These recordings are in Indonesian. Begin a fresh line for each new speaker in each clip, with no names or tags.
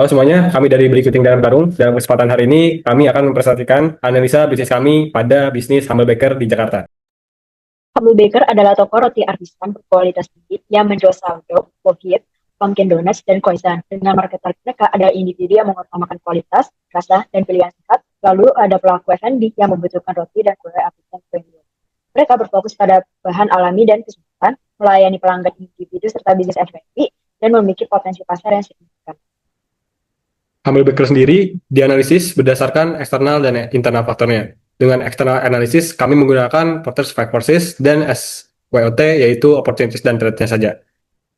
Halo semuanya, kami dari Beli Kucing Dalam Karung. Dalam kesempatan hari ini, kami akan mempresentasikan analisa bisnis kami pada bisnis Humble Baker di Jakarta.
Humble Baker adalah toko roti artisan berkualitas tinggi yang menjual sourdough, wheat, pumpkin donuts, dan croissant. Dengan market target mereka ada individu yang mengutamakan kualitas, rasa, dan pilihan sehat. Lalu ada pelaku F&B yang membutuhkan roti dan kue artisan premium. Mereka berfokus pada bahan alami dan kesulitan, melayani pelanggan individu serta bisnis F&B, dan memiliki potensi pasar yang signifikan.
Humble Baker sendiri dianalisis berdasarkan eksternal dan internal faktornya. Dengan eksternal analisis, kami menggunakan Porter's Five Forces dan SWOT, yaitu opportunities dan threat-nya saja.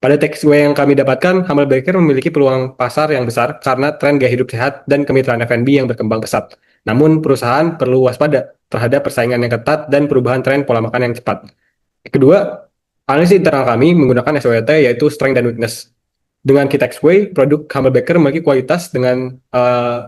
Pada takeaway yang kami dapatkan, Humble Baker memiliki peluang pasar yang besar karena tren gaya hidup sehat dan kemitraan F&B yang berkembang pesat. Namun, perusahaan perlu waspada terhadap persaingan yang ketat dan perubahan tren pola makan yang cepat. Kedua, analisis internal kami menggunakan SWOT, yaitu Strength dan Weakness. Dengan Key Takeaway, produk Humble Baker memiliki kualitas dengan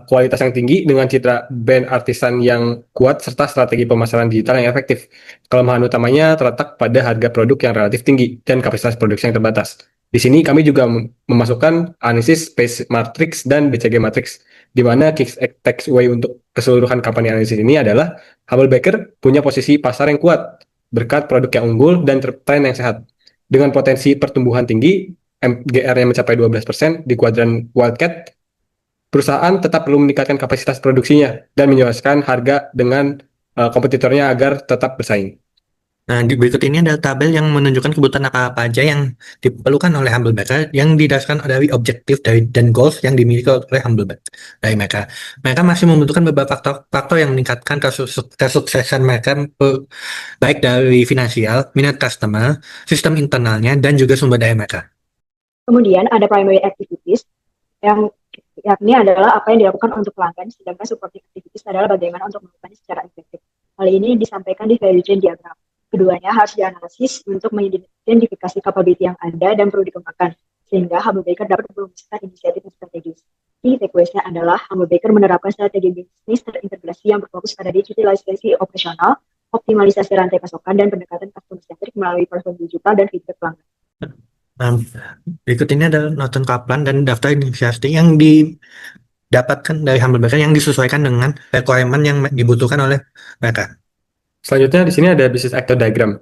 kualitas yang tinggi dengan citra brand artisan yang kuat serta strategi pemasaran digital yang efektif. Kelemahan utamanya terletak pada harga produk yang relatif tinggi dan kapasitas produksi yang terbatas. Di sini kami juga memasukkan analisis Space Matrix dan BCG Matrix, di mana Key Takeaway untuk keseluruhan kampanye analisis ini adalah Humble Baker punya posisi pasar yang kuat berkat produk yang unggul dan tren yang sehat. Dengan potensi pertumbuhan tinggi, MGR-nya mencapai 12% di kuadran Wildcat, perusahaan tetap perlu meningkatkan kapasitas produksinya dan menyesuaikan harga dengan kompetitornya agar tetap bersaing.
Nah, di berikut ini adalah tabel yang menunjukkan kebutuhan apa aja yang diperlukan oleh Humble Baker yang didasarkan dari objektif dan goals yang dimiliki oleh Humble Baker dari mereka. Mereka masih membutuhkan beberapa faktor yang meningkatkan kesuksesan mereka, baik dari finansial, minat customer, sistem internalnya, dan juga sumber daya mereka.
Kemudian ada primary activities yang yakni adalah apa yang dilakukan untuk pelanggan, sedangkan supporting activities adalah bagaimana untuk melakukannya secara efektif. Hal ini disampaikan di value chain diagram. Keduanya harus dianalisis untuk mengidentifikasi capability yang ada dan perlu dikembangkan, sehingga Humble Baker dapat merumuskan inisiatif strategis. Key takeaways-nya adalah Humble Baker menerapkan strategi bisnis terintegrasi yang berfokus pada digitalisasi operasional, optimalisasi rantai pasokan, dan pendekatan customer-centric melalui platform digital dan feedback pelanggan.
Nah, berikut ini adalah Norton Kaplan dan daftar inisiatif yang didapatkan dari Humble Baker yang disesuaikan dengan requirement yang dibutuhkan oleh mereka.
Selanjutnya di sini ada business actor diagram.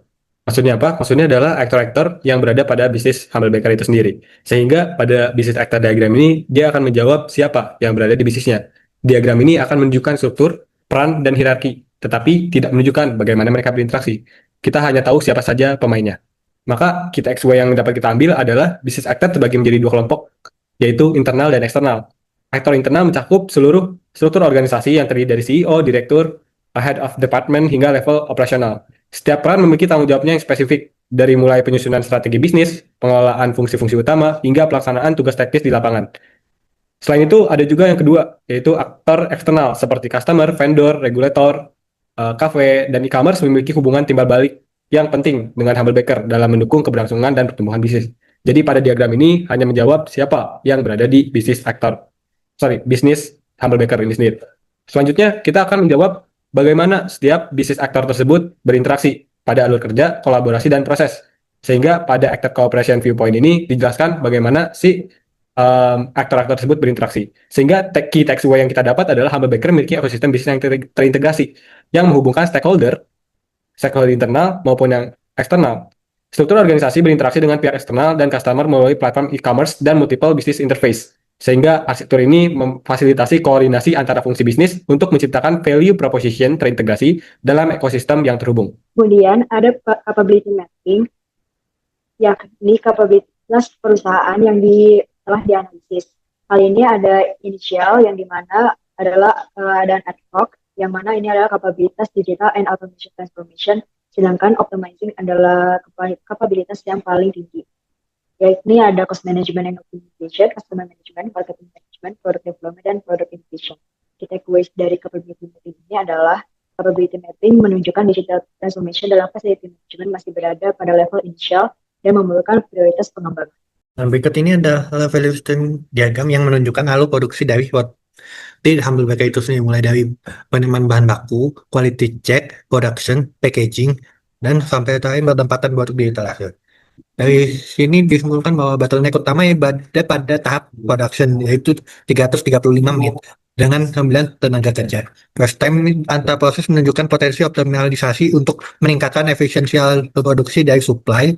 Maksudnya apa? Maksudnya adalah aktor-aktor yang berada pada bisnis Humble Baker itu sendiri. Sehingga pada business actor diagram ini, dia akan menjawab siapa yang berada di bisnisnya. Diagram ini akan menunjukkan struktur, peran, dan hierarki, tetapi tidak menunjukkan bagaimana mereka berinteraksi. Kita hanya tahu siapa saja pemainnya. Maka kita XY yang dapat kita ambil adalah business actor terbagi menjadi dua kelompok, yaitu internal dan eksternal. Aktor internal mencakup seluruh struktur organisasi yang terdiri dari CEO, direktur, head of department hingga level operasional. Setiap peran memiliki tanggung jawabnya yang spesifik, dari mulai penyusunan strategi bisnis, pengelolaan fungsi-fungsi utama, hingga pelaksanaan tugas teknis di lapangan. Selain itu, ada juga yang kedua, yaitu aktor eksternal seperti customer, vendor, regulator, cafe, dan e-commerce memiliki hubungan timbal balik yang penting dengan Humble Baker dalam mendukung keberlangsungan dan pertumbuhan bisnis. Jadi pada diagram ini hanya menjawab siapa yang berada di bisnis Humble Baker ini sendiri. Selanjutnya, kita akan menjawab bagaimana setiap bisnis aktor tersebut berinteraksi pada alur kerja, kolaborasi, dan proses. Sehingga pada actor cooperation viewpoint ini dijelaskan bagaimana si aktor-aktor tersebut berinteraksi. Sehingga key takeaway yang kita dapat adalah Humble Baker memiliki ekosistem bisnis yang terintegrasi yang menghubungkan stakeholder internal maupun yang eksternal. Struktur organisasi berinteraksi dengan pihak eksternal dan customer melalui platform e-commerce dan multiple business interface. Sehingga arsitektur ini memfasilitasi koordinasi antara fungsi bisnis untuk menciptakan value proposition terintegrasi dalam ekosistem yang terhubung.
Kemudian ada capability mapping, yakni kapabilitas perusahaan yang telah dianalisis. Hal ini ada inisial yang dimana adalah dan ad hoc, yang mana ini adalah kapabilitas digital and automation transformation, sedangkan optimizing adalah kapabilitas yang paling tinggi. Yakni ada cost management and optimization, customer management, marketing management, product development, dan product innovation. Kita takeaways dari capability mapping ini adalah capability mapping menunjukkan digital transformation dalam facility management masih berada pada level inisial dan memerlukan prioritas pengembangan.
Nah, berikut ini adalah value stream diagram yang menunjukkan alur produksi dari di Humble Baker itu sendiri, mulai dari penerimaan bahan baku, quality check, production, packaging, dan sampai terakhir penempatan produk di etalase. Dari sini disimpulkan bahwa bottleneck utama ya pada tahap production, yaitu 335 menit dengan 9 tenaga kerja. First time antar proses menunjukkan potensi optimalisasi untuk meningkatkan efisiensial produksi dari supply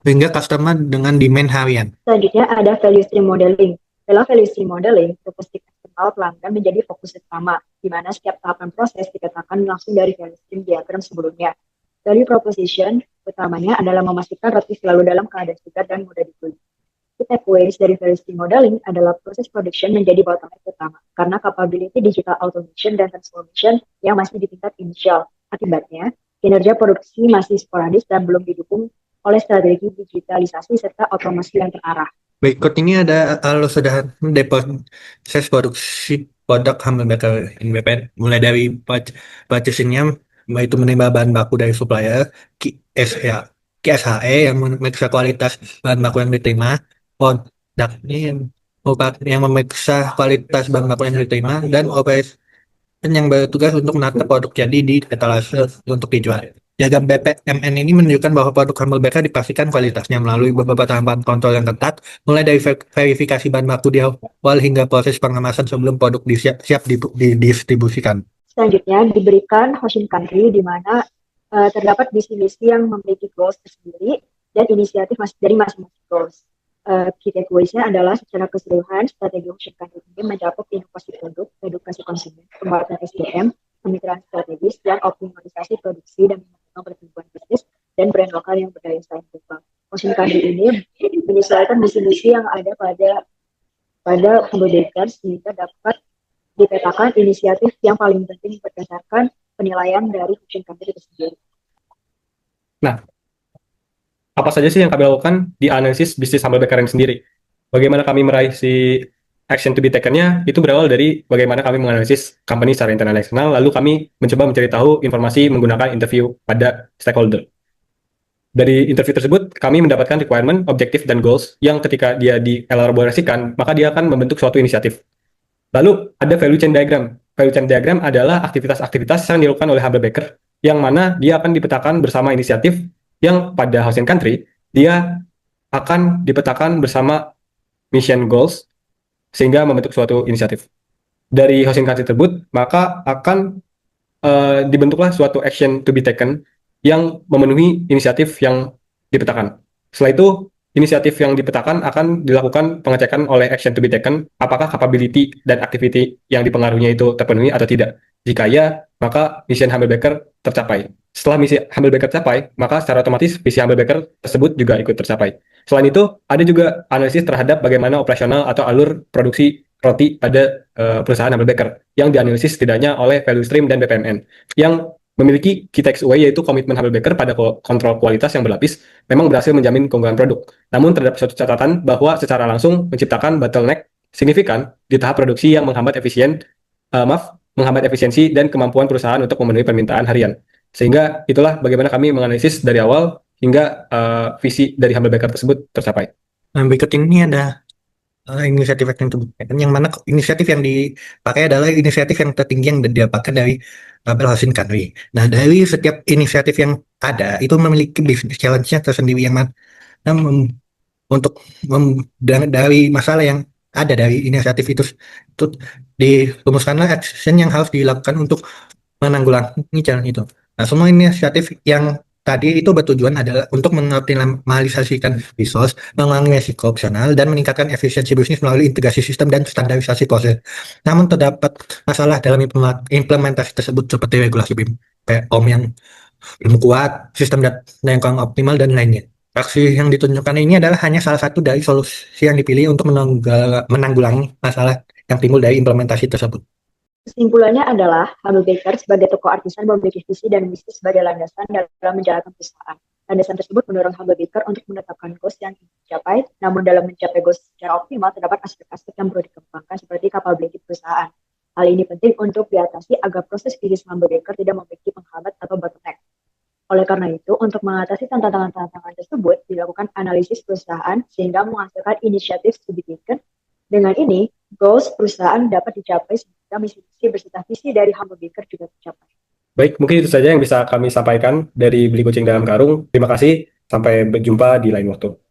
hingga customer dengan demand harian.
Selanjutnya ada value stream modeling. Dalam value stream modeling, logistik eksternal pelanggan menjadi fokus utama, di mana setiap tahapan proses dikatakan langsung dari value stream diagram sebelumnya. Value proposition utamanya adalah memastikan roti selalu dalam keadaan segar dan mudah dibeli. Key takeaways dari value stream modeling adalah proses production menjadi bottleneck utama, karena capability digital automation dan transformation yang masih di tingkat inisial. Akibatnya, kinerja produksi masih sporadis dan belum didukung oleh strategi digitalisasi serta otomasi yang terarah.
Berikut ini ada alur sederhana proses produksi produk Humble Baker in BPN, mulai dari purchasingnya, yaitu menerima bahan baku dari supplier, KSHE yang memeriksa kualitas bahan baku yang diterima, produknya yang memeriksa kualitas bahan baku yang diterima, dan operation yang bertugas untuk menata produk jadi di etalase untuk dijual. Diagram BPMN ini menunjukkan bahwa produk Humble Baker dipastikan kualitasnya melalui beberapa tahapan kontrol yang ketat, mulai dari verifikasi bahan baku di awal hingga proses pengemasan sebelum produk siap didistribusikan.
Selanjutnya diberikan hosting country di mana terdapat misi-misi yang memiliki goals tersendiri dan inisiatif dari masing-masing goals. Key takeaways-nya adalah secara keseluruhan strategi hosting country ini mencakup inovasi produk, edukasi konsumen, penguatan SDM, kemitraan strategis, dan optimalisasi produksi dan mendorong pertumbuhan bisnis dan brand lokal yang berdaya saing global. Hosting country ini menyesuaikan misi-misi yang ada pada Humble Baker sehingga dapat dipetakan inisiatif yang paling penting berdasarkan penilaian dari hosting country itu sendiri.
Nah, apa saja sih yang kami lakukan di analisis bisnis Humble Baker sendiri? Bagaimana kami meraih si action to be taken-nya, itu berawal dari bagaimana kami menganalisis company secara internal dan eksternal, lalu kami mencoba mencari tahu informasi menggunakan interview pada stakeholder. Dari interview tersebut, kami mendapatkan requirement, objektif, dan goals yang ketika dia dielaborasikan, maka dia akan membentuk suatu inisiatif. Lalu ada value chain diagram. Value chain diagram adalah aktivitas-aktivitas yang dilakukan oleh Humble Baker, yang mana dia akan dipetakan bersama inisiatif yang pada host and country, dia akan dipetakan bersama mission goals, sehingga membentuk suatu inisiatif. Dari host and country tersebut, maka akan dibentuklah suatu action to be taken yang memenuhi inisiatif yang dipetakan. Setelah itu, inisiatif yang dipetakan akan dilakukan pengecekan oleh action to be taken, apakah capability dan activity yang dipengaruhinya itu terpenuhi atau tidak. Jika ya, maka mission Humble Baker tercapai. Setelah misi Humble Baker tercapai, maka secara otomatis visi Humble Baker tersebut juga ikut tercapai. Selain itu, ada juga analisis terhadap bagaimana operasional atau alur produksi roti pada perusahaan Humble Baker yang dianalisis setidaknya oleh Value Stream dan BPMN yang memiliki key takeaway yaitu komitmen Humble Baker pada kontrol kualitas yang berlapis memang berhasil menjamin keunggulan produk. Namun terdapat suatu catatan bahwa secara langsung menciptakan bottleneck signifikan di tahap produksi yang menghambat efisiensi dan kemampuan perusahaan untuk memenuhi permintaan harian. Sehingga itulah bagaimana kami menganalisis dari awal hingga visi dari Humble Baker tersebut tercapai.
Nah, berikut ini ada inisiatif yang mana inisiatif yang dipakai adalah inisiatif yang tertinggi yang didapatkan dari tabel hosting country. Nah, dari setiap inisiatif yang ada itu memiliki business challenge-nya tersendiri yang mana dari masalah yang ada dari inisiatif itu dirumuskanlah action yang harus dilakukan untuk menanggulangi challenge itu. Nah, semua inisiatif yang tadi itu bertujuan adalah untuk mengoptimalisasikan resource, mengurangi risiko opsional, dan meningkatkan efisiensi bisnis melalui integrasi sistem dan standarisasi proses. Namun terdapat masalah dalam implementasi tersebut seperti regulasi POM yang belum kuat, sistem data yang kurang optimal, dan lainnya. Aksi yang ditunjukkan ini adalah hanya salah satu dari solusi yang dipilih untuk menanggulangi masalah yang timbul dari implementasi tersebut.
Kesimpulannya adalah Humble Baker sebagai tokoh artisan memiliki visi dan misi sebagai landasan dalam menjalankan perusahaan. Landasan tersebut mendorong Humble Baker untuk menetapkan goals yang ingin dicapai, namun dalam mencapai goals secara optimal terdapat aspek-aspek yang perlu dikembangkan seperti capability perusahaan. Hal ini penting untuk diatasi agar proses bisnis Humble Baker tidak memiliki penghambat atau bottleneck. Oleh karena itu, untuk mengatasi tantangan-tantangan tersebut, dilakukan analisis perusahaan sehingga menghasilkan inisiatif to be taken. Dengan ini, goals perusahaan dapat dicapai sehingga misi-misi berserta visi dari Humble Baker juga tercapai.
Baik, mungkin itu saja yang bisa kami sampaikan dari Beli Kucing Dalam Karung. Terima kasih. Sampai berjumpa di lain waktu.